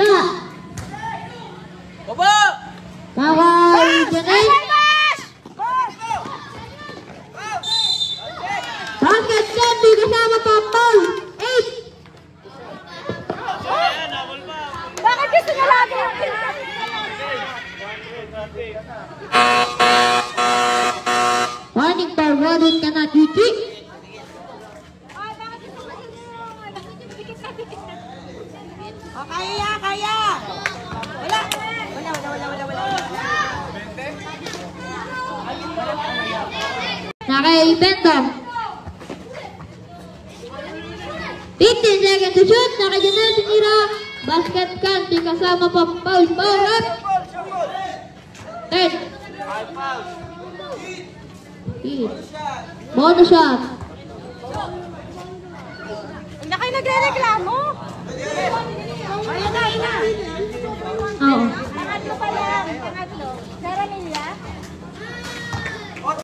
gitna. Baba! Kaway Janet. Basket 10, di kasama pa Paul. 8. Bakit gusto niya lagi? Warning forwarded ka na, Kiki. Oh, kaya, kaya. Wala. Naka-Bento. 15 seconds to shoot. Naka-Janel sinira. Basket can. Di kasama pa Paul. Paul up. 10. Bonus shot. Hindi kayo nagre-reklamo. Ayun na. Oo.